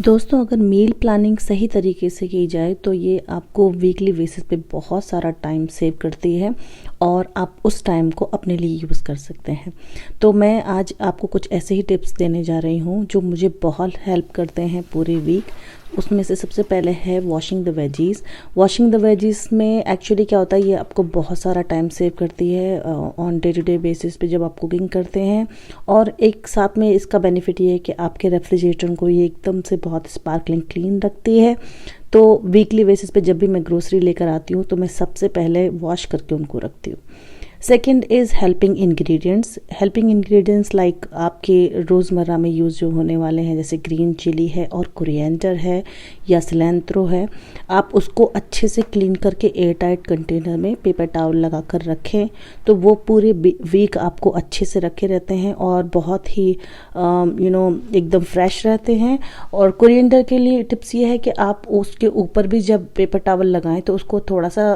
दोस्तों, अगर meal planning सही तरीके से की जाए तो ये आपको वीकली बेसिस पे बहुत सारा टाइम सेव करती है और आप उस टाइम को अपने लिए यूज़ कर सकते हैं। तो मैं आज आपको कुछ ऐसे ही टिप्स देने जा रही हूँ जो मुझे बहुत हेल्प करते हैं पूरे वीक। उसमें से सबसे पहले है washing the veggies. Washing the veggies में एक्चुअली क्या होता है, ये आपको बहुत सारा टाइम सेव करती है on day to day basis पे जब आप कुकिंग करते हैं। और एक साथ में इसका बेनिफिट ये है कि आपके रेफ्रिजरेटर को ये एकदम से बहुत स्पार्कलिंग क्लीन रखती है। तो वीकली बेसिस पे जब भी मैं ग्रोसरी लेकर आती हूँ तो मैं सबसे पहले वॉश करके उनको रखती हूँ। Second is helping ingredients. Helping ingredients like आपके रोज़मर्रा में यूज़ जो होने वाले हैं, जैसे ग्रीन चिली है और कोरिएंडर है या सिलेंट्रो है, आप उसको अच्छे से क्लीन करके एयर टाइट कंटेनर में पेपर टॉवल लगा कर रखें तो वो पूरे वीक आपको अच्छे से रखे रहते हैं और बहुत ही एकदम फ्रेश रहते हैं। और कोरिएंडर के लिए टिप्स ये है कि आप उसके ऊपर भी जब पेपर टॉवल लगाएं तो उसको थोड़ा सा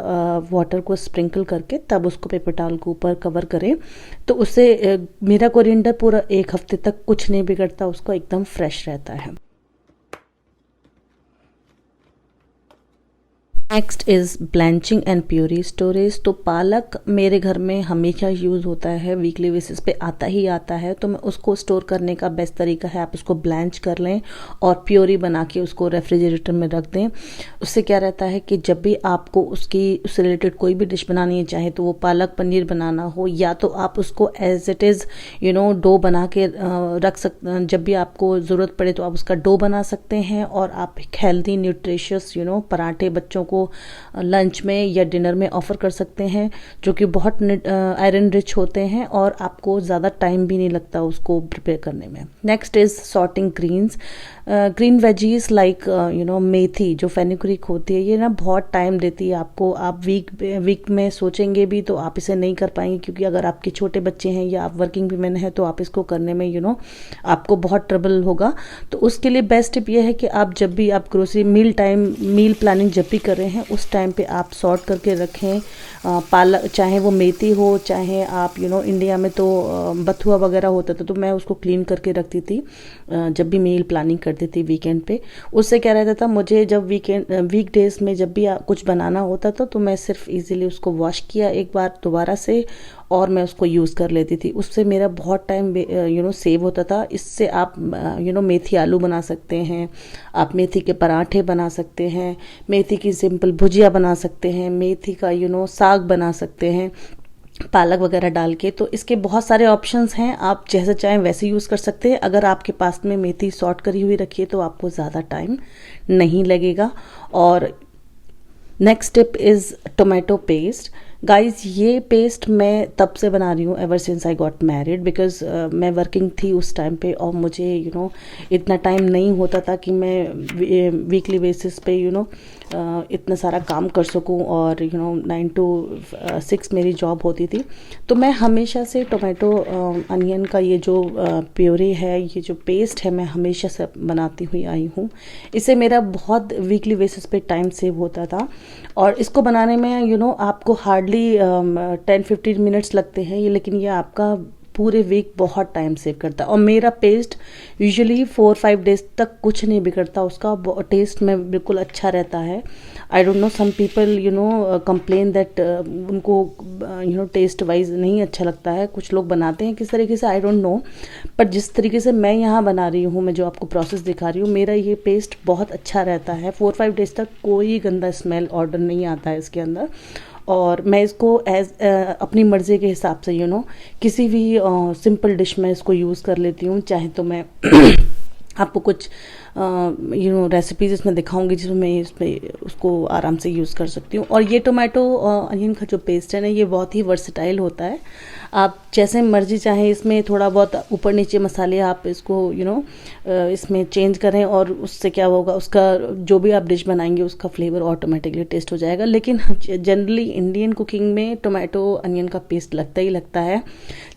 वाटर को स्प्रिंकल करके तब उसको पेपर टॉवल को ऊपर कवर करें, तो उससे मेरा कोरिएंडर पूरा एक हफ्ते तक कुछ नहीं बिगड़ता, उसको एकदम फ्रेश रहता है। Next is blanching and puree storage. तो पालक मेरे घर में हमेशा यूज़ होता है, वीकली बेसिस पे आता ही आता है, तो मैं उसको स्टोर करने का बेस्ट तरीका है आप उसको ब्लैंच कर लें और प्योरी बना के उसको रेफ्रिजरेटर में रख दें। उससे क्या रहता है कि जब भी आपको उससे रिलेटेड कोई भी डिश बनानी है, चाहे तो वो पालक पनीर बनाना हो या तो आप उसको एज इट इज़ डो बना के रख सकते, जब भी आपको ज़रूरत पड़े तो आप उसका डो बना सकते हैं और आप हेल्दी न्यूट्रिशियस पराठे बच्चों को लंच में या डिनर में ऑफर कर सकते हैं, जो कि बहुत आयरन रिच होते हैं और आपको ज़्यादा टाइम भी नहीं लगता उसको प्रिपेयर करने में। Next is sorting greens. Green veggies like methi जो फेनुग्रीक होती है, ये ना बहुत टाइम देती है आपको। आप वीक में सोचेंगे भी तो आप इसे नहीं कर पाएंगे, क्योंकि अगर आपके छोटे बच्चे हैं या आप वर्किंग वीमेन हैं तो आप इसको करने में आपको बहुत ट्रबल होगा। तो उसके लिए बेस्ट टिप ये है कि आप जब भी आप ग्रोसरी मील प्लानिंग जब भी कर रहे हैं उस टाइम पे आप सॉर्ट करके रखें। पालक, चाहे वो मेथी हो, चाहे आप इंडिया में तो बथुआ वगैरह होता था, तो मैं उसको क्लीन करके रखती थी जब भी मील प्लानिंग करती थी वीकेंड पे। उससे क्या रहता था, मुझे जब वीक डेज में जब भी कुछ बनाना होता था तो मैं सिर्फ इजीली उसको वॉश किया एक बार दोबारा से और मैं उसको यूज़ कर लेती थी। उससे मेरा बहुत टाइम सेव होता था। इससे आप मेथी आलू बना सकते हैं, आप मेथी के पराठे बना सकते हैं, मेथी की सिंपल भुजिया बना सकते हैं, मेथी का साग बना सकते हैं पालक वगैरह डाल के। तो इसके बहुत सारे ऑप्शंस हैं, आप जैसे चाहें वैसे यूज़ कर सकते हैं। अगर आपके पास में मेथी सॉर्ट करी हुई रखी है तो आपको ज़्यादा टाइम नहीं लगेगा। और next tip is tomato paste. Guys, ये पेस्ट मैं तब से बना रही हूँ ever since I got married, because मैं वर्किंग थी उस टाइम पे और मुझे इतना टाइम नहीं होता था कि मैं वीकली बेसिस पे इतना सारा काम कर सकूँ। और 9 to 6 मेरी जॉब होती थी। तो मैं हमेशा से टोमेटो अनियन का ये जो प्योरी है, ये जो पेस्ट है, मैं हमेशा से बनाती हुई आई हूँ। इससे मेरा बहुत वीकली बेसिस पे टाइम सेव होता था और इसको बनाने में आपको हार्डली 10-15 मिनट्स लगते हैं ये, लेकिन ये आपका पूरे वीक बहुत टाइम सेव करता है। और मेरा पेस्ट यूजुअली 4-5 डेज तक कुछ नहीं बिगड़ता, उसका टेस्ट में बिल्कुल अच्छा रहता है। I don't know, some people complain that उनको टेस्ट वाइज नहीं अच्छा लगता है। कुछ लोग बनाते हैं किस तरीके से, आई डोंट नो, पर जिस तरीके से मैं यहाँ बना रही हूँ, मैं जो आपको प्रोसेस दिखा रही हूँ, मेरा ये पेस्ट बहुत अच्छा रहता है। 4-5 डेज तक कोई गंदा स्मेल ऑर्डर नहीं आता है इसके अंदर। और मैं इसको अपनी मर्ज़ी के हिसाब से किसी भी सिंपल डिश में इसको यूज़ कर लेती हूँ। चाहे तो मैं आपको कुछ रेसिपीज़ इसमें दिखाऊंगी जिसमें मैं इसमें उसको आराम से यूज़ कर सकती हूँ। और ये टोमेटो अनियन का जो पेस्ट है ना, ये बहुत ही वर्सेटाइल होता है। आप जैसे मर्जी चाहे इसमें थोड़ा बहुत ऊपर नीचे मसाले आप इसको इसमें चेंज करें और उससे क्या होगा, उसका जो भी आप डिश बनाएंगे उसका फ्लेवर ऑटोमेटिकली टेस्ट हो जाएगा। लेकिन जनरली इंडियन कुकिंग में टोमेटो अनियन का पेस्ट लगता ही लगता है।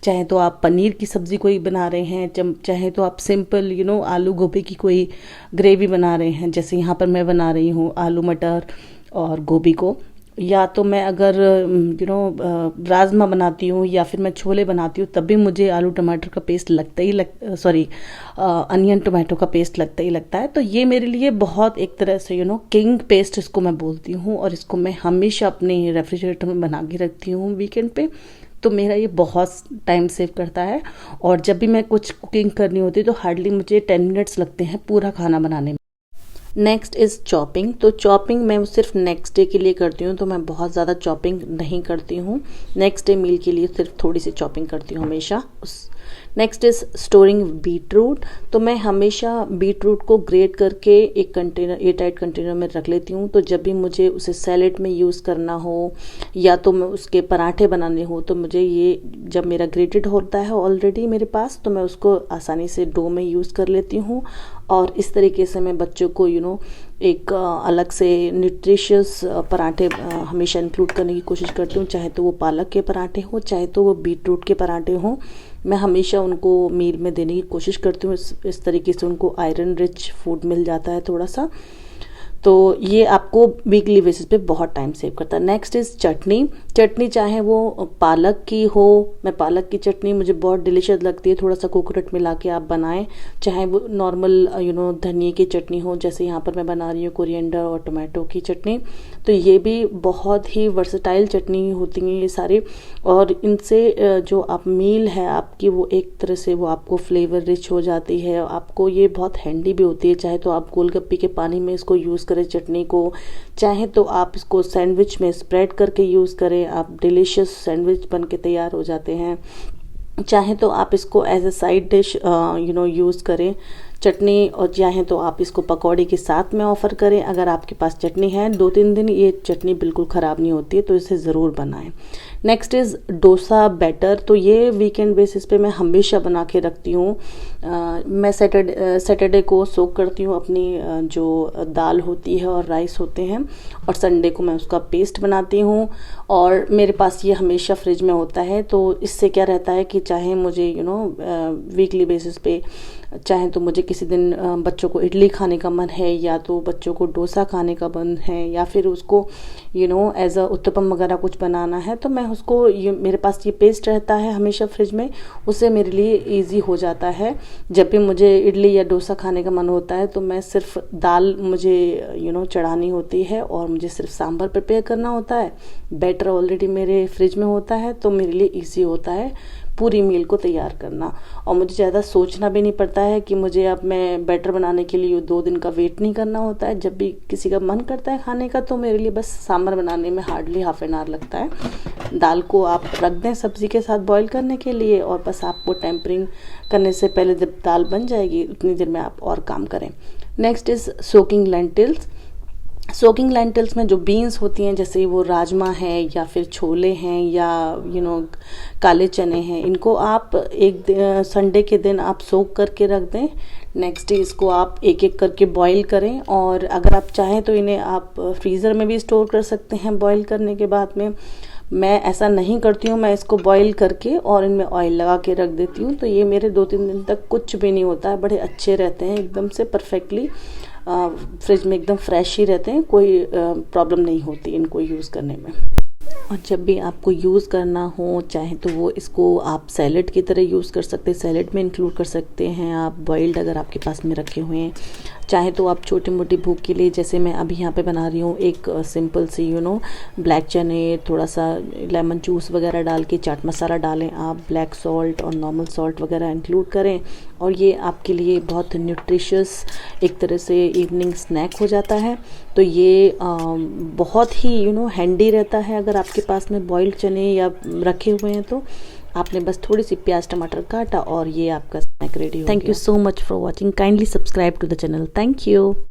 चाहे तो आप पनीर की सब्ज़ी कोई बना रहे हैं, चाहे तो आप सिंपल आलू गोभी की कोई ग्रेवी बना रहे हैं, जैसे यहाँ पर मैं बना रही हूँ आलू मटर और गोभी को या तो मैं अगर राजमा बनाती हूँ या फिर मैं छोले बनाती हूँ, तब भी मुझे आलू टमाटर का पेस्ट लगता ही अनियन टोमेटो का पेस्ट लगता ही लगता है। तो ये मेरे लिए बहुत एक तरह से किंग पेस्ट इसको मैं बोलती हूँ, और इसको मैं हमेशा अपने रेफ्रिजरेटर में बना के रखती हूँ वीकेंड पे। तो मेरा ये बहुत टाइम सेव करता है, और जब भी मैं कुछ कुकिंग करनी होती है तो हार्डली मुझे 10 मिनट्स लगते हैं पूरा खाना बनाने में। Next is chopping. तो चॉपिंग मैं सिर्फ नेक्स्ट डे के लिए करती हूँ, तो मैं बहुत ज़्यादा चॉपिंग नहीं करती हूँ। नेक्स्ट डे मील के लिए सिर्फ थोड़ी सी चॉपिंग करती हूँ हमेशा। Next is storing beetroot. तो मैं हमेशा बीटरूट को ग्रेट करके एक कंटेनर, एयरटाइट कंटेनर में रख लेती हूँ। तो जब भी मुझे उसे सैलेड में यूज़ करना हो या तो मैं उसके पराठे बनाने हो, तो मुझे ये जब मेरा ग्रेटेड होता है ऑलरेडी मेरे पास, तो मैं उसको आसानी से डो में यूज़ कर लेती हूँ। और इस तरीके से मैं बच्चों को एक अलग से न्यूट्रिशियस पराठे हमेशा इंक्लूड करने की कोशिश करती हूँ, चाहे तो वो पालक के पराठे हो, चाहे तो वो बीटरूट के पराठे हों। मैं हमेशा उनको मील में देने की कोशिश करती हूँ। इस तरीके से उनको आयरन रिच फूड मिल जाता है थोड़ा सा। तो ये आपको वीकली बेसिस पे बहुत टाइम सेव करता है। नेक्स्ट इज़ चटनी। चटनी चाहे वो पालक की हो, मैं पालक की चटनी मुझे बहुत डिलीशियस लगती है, थोड़ा सा कोकोनट मिला के आप बनाएं। चाहे वो नॉर्मल धनिए की चटनी हो, जैसे यहाँ पर मैं बना रही हूँ कोरिएंडर और टोमेटो की चटनी। तो ये भी बहुत ही वर्सेटाइल चटनी होती हैं ये सारी, और इनसे जो आप मील है आपकी, वो एक तरह से वो आपको फ्लेवर रिच हो जाती है। आपको ये बहुत हैंडी भी होती है। चाहे तो आप गोलगप्पे के पानी में इसको यूज़ करें चटनी को, चाहे तो आप इसको सैंडविच में स्प्रेड करके यूज़ करें, आप डिलीशियस सैंडविच बन के तैयार हो जाते हैं। चाहे तो आप इसको as a side dish use करें चटनी, और चाहे तो आप इसको पकौड़े के साथ में ऑफ़र करें। अगर आपके पास चटनी है 2-3 दिन, ये चटनी बिल्कुल ख़राब नहीं होती है, तो इसे ज़रूर बनाएं। Next is dosa batter. तो ये वीकेंड बेसिस पे मैं हमेशा बना के रखती हूँ। मैं सैटरडे को सोक करती हूँ अपनी जो दाल होती है और राइस होते हैं, और संडे को मैं उसका पेस्ट बनाती हूँ, और मेरे पास ये हमेशा फ्रिज में होता है। तो इससे क्या रहता है कि चाहे मुझे वीकली बेसिस पे, चाहे तो मुझे किसी दिन बच्चों को इडली खाने का मन है, या तो बच्चों को डोसा खाने का मन है, या फिर उसको एज अ उत्तपम वगैरह कुछ बनाना है, तो मैं उसको मेरे पास ये पेस्ट रहता है हमेशा फ्रिज में। उससे मेरे लिए इजी हो जाता है। जब भी मुझे इडली या डोसा खाने का मन होता है, तो मैं सिर्फ दाल मुझे चढ़ानी होती है, और मुझे सिर्फ सांभर प्रिपेयर करना होता है। बैटर ऑलरेडी मेरे फ्रिज में होता है, तो मेरे लिए ईजी होता है पूरी मील को तैयार करना, और मुझे ज़्यादा सोचना भी नहीं पड़ता है कि मुझे अब मैं बैटर बनाने के लिए 2 दिन का वेट नहीं करना होता है। जब भी किसी का मन करता है खाने का, तो मेरे लिए बस सांभर बनाने में हार्डली हाफ एन आवर लगता है। दाल को आप रख दें सब्ज़ी के साथ बॉईल करने के लिए, और बस आपको टेम्परिंग करने से पहले जब दाल बन जाएगी उतनी देर में आप और काम करें। Next is soaking lentils. Soaking lentils में जो बीन्स होती हैं, जैसे वो राजमा है या फिर छोले हैं या काले चने हैं, इनको आप एक संडे के दिन आप सोक करके रख दें। नेक्स्ट डे इसको आप एक एक करके बॉईल करें, और अगर आप चाहें तो इन्हें आप फ्रीज़र में भी स्टोर कर सकते हैं बॉईल करने के बाद में। मैं ऐसा नहीं करती हूँ, मैं इसको बॉईल करके और इनमें ऑयल लगा के रख देती हूँ। तो ये मेरे 2-3 दिन तक कुछ भी नहीं होता है, बड़े अच्छे रहते हैं, एकदम से परफेक्टली फ्रिज में एकदम फ्रेश ही रहते हैं, कोई प्रॉब्लम नहीं होती इनको यूज़ करने में। और जब भी आपको यूज़ करना हो, चाहे तो वो इसको आप सैलेड की तरह यूज़ कर सकते हैं, सैलेड में इंक्लूड कर सकते हैं आप बॉइल्ड अगर आपके पास में रखे हुए हैं, चाहे तो आप छोटी मोटी भूख के लिए, जैसे मैं अभी यहाँ पे बना रही हूँ एक सिंपल सी ब्लैक चने, थोड़ा सा लेमन जूस वगैरह डाल के, चाट मसाला डालें आप, ब्लैक सॉल्ट और नॉर्मल सॉल्ट वगैरह इंक्लूड करें, और ये आपके लिए बहुत न्यूट्रिशियस एक तरह से इवनिंग स्नैक हो जाता है। तो ये बहुत ही हैंडी रहता है। अगर आपके पास में बॉइल्ड चने या रखे हुए हैं, तो आपने बस थोड़ी सी प्याज टमाटर काटा और ये आपका स्नैक रेडी हो गया। Thank you so much for watching. Kindly subscribe to the channel. Thank you.